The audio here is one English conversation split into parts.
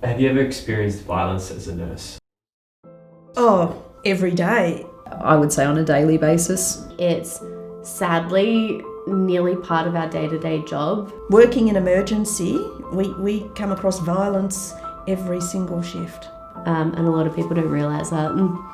Have you ever experienced violence as a nurse? Oh, every day. I would say on a daily basis. It's sadly nearly part of our day-to-day job. Working in emergency, we come across violence every single shift. And a lot of people don't realise that.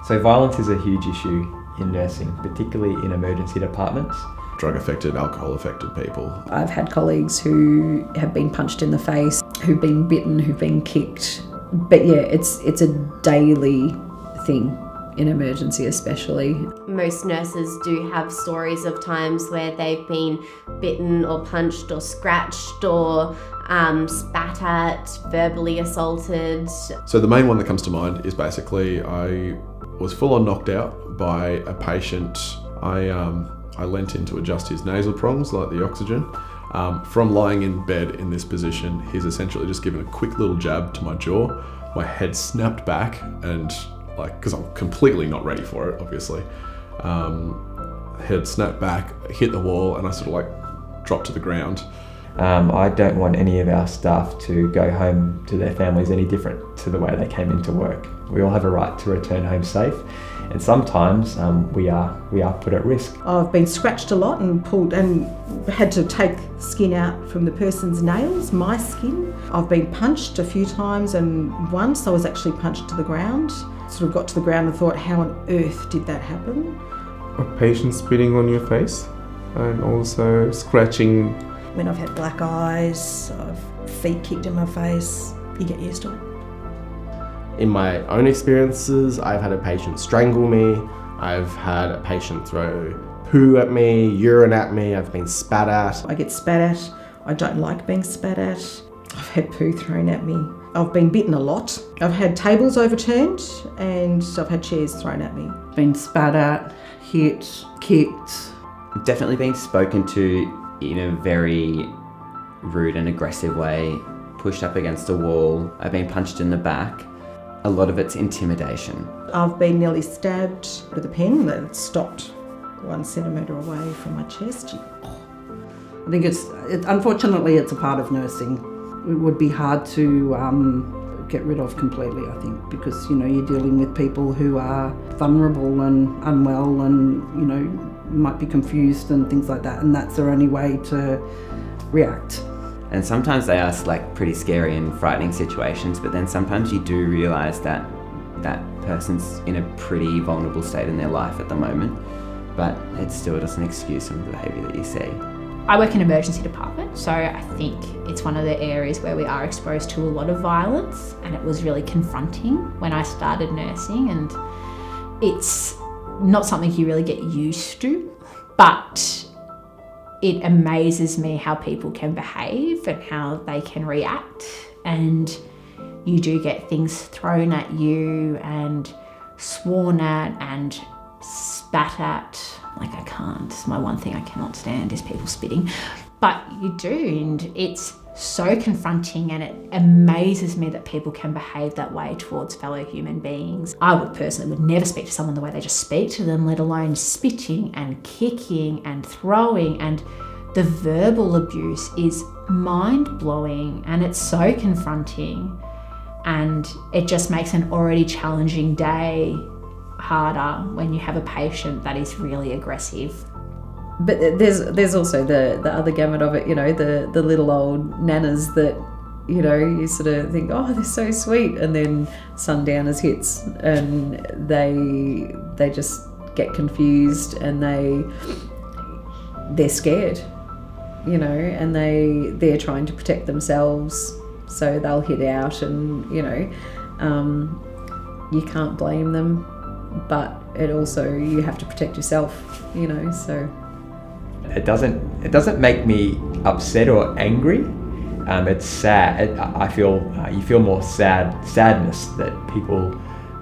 So violence is a huge issue in nursing, particularly in emergency departments. Drug-affected, alcohol-affected people. I've had colleagues who have been punched in the face, who've been bitten, who've been kicked. But yeah, it's a daily thing in emergency especially. Most nurses do have stories of times where they've been bitten or punched or scratched or spat at, verbally assaulted. So the main one that comes to mind is basically I was full on knocked out by a patient. I leant in to adjust his nasal prongs, like the oxygen. From lying in bed in this position, he's essentially just given a quick little jab to my jaw. My head snapped back and because I'm completely not ready for it, obviously. Head snapped back, hit the wall, and I sort of dropped to the ground. I don't want any of our staff to go home to their families any different to the way they came into work. We all have a right to return home safe, and sometimes we are put at risk. I've been scratched a lot and pulled and had to take skin out from the person's nails, my skin. I've been punched a few times, and once I was actually punched to the ground. Sort of got to the ground and thought, how on earth did that happen? A patient spitting on your face and also scratching. When I've had black eyes, I've feet kicked in my face, you get used to it. In my own experiences, I've had a patient strangle me, I've had a patient throw poo at me, urine at me, I've been spat at. I get spat at, I don't like being spat at. I've had poo thrown at me. I've been bitten a lot. I've had tables overturned and I've had chairs thrown at me. Been spat at, hit, kicked. Definitely been spoken to in a very rude and aggressive way, pushed up against a wall. I've been punched in the back. A lot of it's intimidation. I've been nearly stabbed with a pen that stopped 1 centimetre away from my chest. I think unfortunately it's a part of nursing. It would be hard to get rid of completely, I think, because you're dealing with people who are vulnerable and unwell and might be confused and things like that, and that's their only way to react. And sometimes they are pretty scary and frightening situations, but then sometimes you do realise that that person's in a pretty vulnerable state in their life at the moment, but it still doesn't excuse some of the behaviour that you see. I work in an emergency department, so I think it's one of the areas where we are exposed to a lot of violence, and it was really confronting when I started nursing, and it's not something you really get used to, but it amazes me how people can behave and how they can react, and you do get things thrown at you and sworn at and spat at. I can't. It's my one thing I cannot stand is people spitting. But you do, and it's so confronting, and it amazes me that people can behave that way towards fellow human beings. I would never speak to someone the way they just speak to them, let alone spitting and kicking and throwing, and the verbal abuse is mind-blowing, and it's so confronting, and it just makes an already challenging day harder when you have a patient that is really aggressive. But there's also the other gamut of it, the little old nanas that, you sort of think, oh, they're so sweet, and then sundowners hits and they just get confused and they're scared, and they're trying to protect themselves, so they'll hit out, and you can't blame them. But it also, you have to protect yourself, so. It doesn't make me upset or angry. It's sad. I feel you feel more sadness that people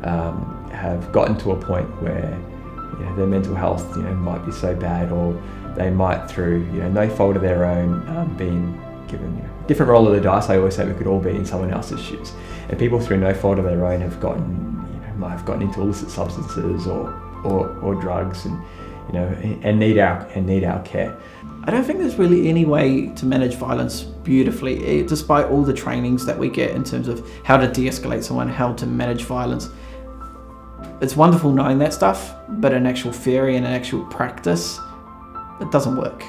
have gotten to a point where their mental health might be so bad, or they might, through no fault of their own, being given different roll of the dice. I always say we could all be in someone else's shoes, and people through no fault of their own might have gotten into illicit substances or drugs, and need our care. I don't think there's really any way to manage violence beautifully, despite all the trainings that we get in terms of how to de-escalate someone, how to manage violence. It's wonderful knowing that stuff, but in actual theory and in actual practice, it doesn't work.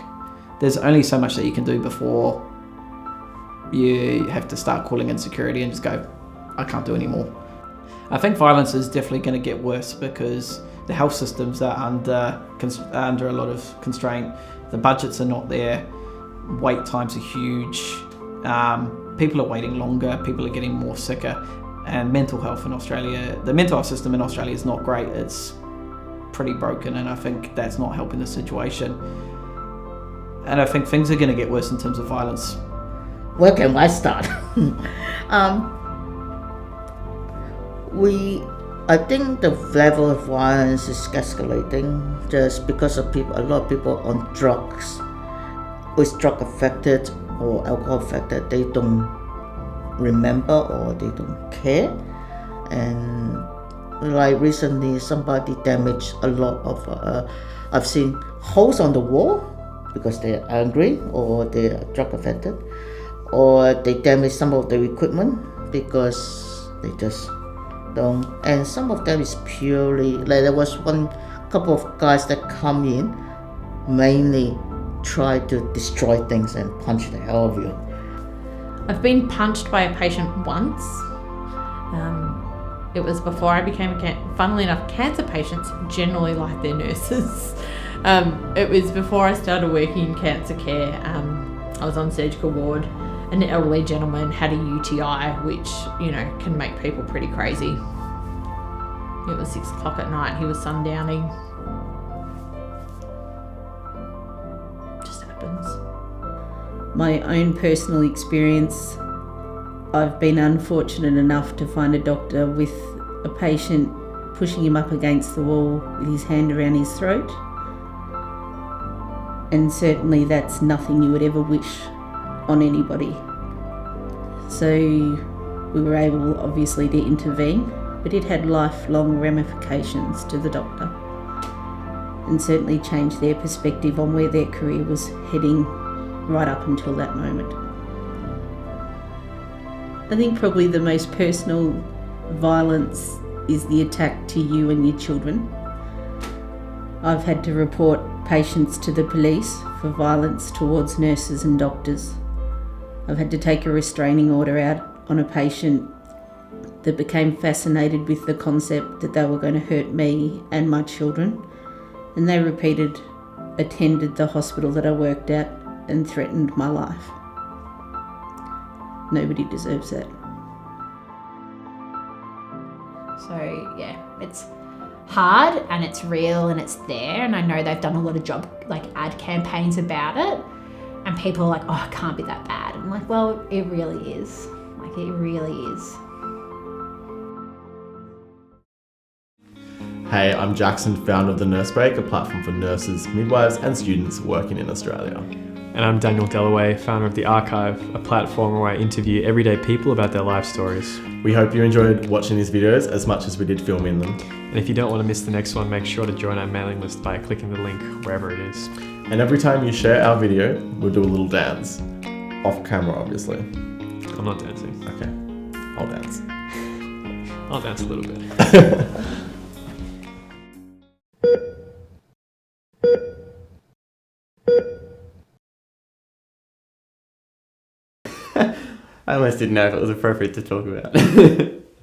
There's only so much that you can do before you have to start calling in security and just go, I can't do anymore. I think violence is definitely going to get worse because the health systems are under a lot of constraint. The budgets are not there. Wait times are huge. People are waiting longer. People are getting more sicker. And mental health in Australia, the mental health system in Australia is not great. It's pretty broken, and I think that's not helping the situation. And I think things are going to get worse in terms of violence. Where can I start? I think the level of violence is escalating just because of a lot of people on drugs, who is drug affected or alcohol affected, they don't remember or they don't care. And like recently somebody damaged a lot of, I've seen holes on the wall because they're angry or they're drug affected, or they damage some of the equipment because they just don't. And some of them is purely, like there was one couple of guys that come in, mainly try to destroy things and punch the hell out of you. I've been punched by a patient once. It was before I became funnily enough, cancer patients generally like their nurses. It was before I started working in cancer care. I was on surgical ward. An elderly gentleman had a UTI, which, can make people pretty crazy. It was 6 o'clock at night, he was sundowning. Just happens. My own personal experience, I've been unfortunate enough to find a doctor with a patient pushing him up against the wall with his hand around his throat. And certainly that's nothing you would ever wish on anybody. So we were able obviously to intervene, but it had lifelong ramifications to the doctor and certainly changed their perspective on where their career was heading right up until that moment. I think probably the most personal violence is the attack to you and your children. I've had to report patients to the police for violence towards nurses and doctors. I've had to take a restraining order out on a patient that became fascinated with the concept that they were going to hurt me and my children, and they attended the hospital that I worked at and threatened my life. Nobody deserves that. So yeah, it's hard and it's real and it's there, and I know they've done a lot of ad campaigns about it, and people are like, oh, it can't be that bad. I'm like, well, it really is. It really is. Hey, I'm Jackson, founder of The Nurse Break, a platform for nurses, midwives and students working in Australia. And I'm Daniel Dalloway, founder of The Archive, a platform where I interview everyday people about their life stories. We hope you enjoyed watching these videos as much as we did filming them. And if you don't want to miss the next one, make sure to join our mailing list by clicking the link wherever it is. And every time you share our video, we'll do a little dance. Off camera, obviously. I'm not dancing. Okay, I'll dance. I'll dance a little bit. I almost didn't know if it was appropriate to talk about.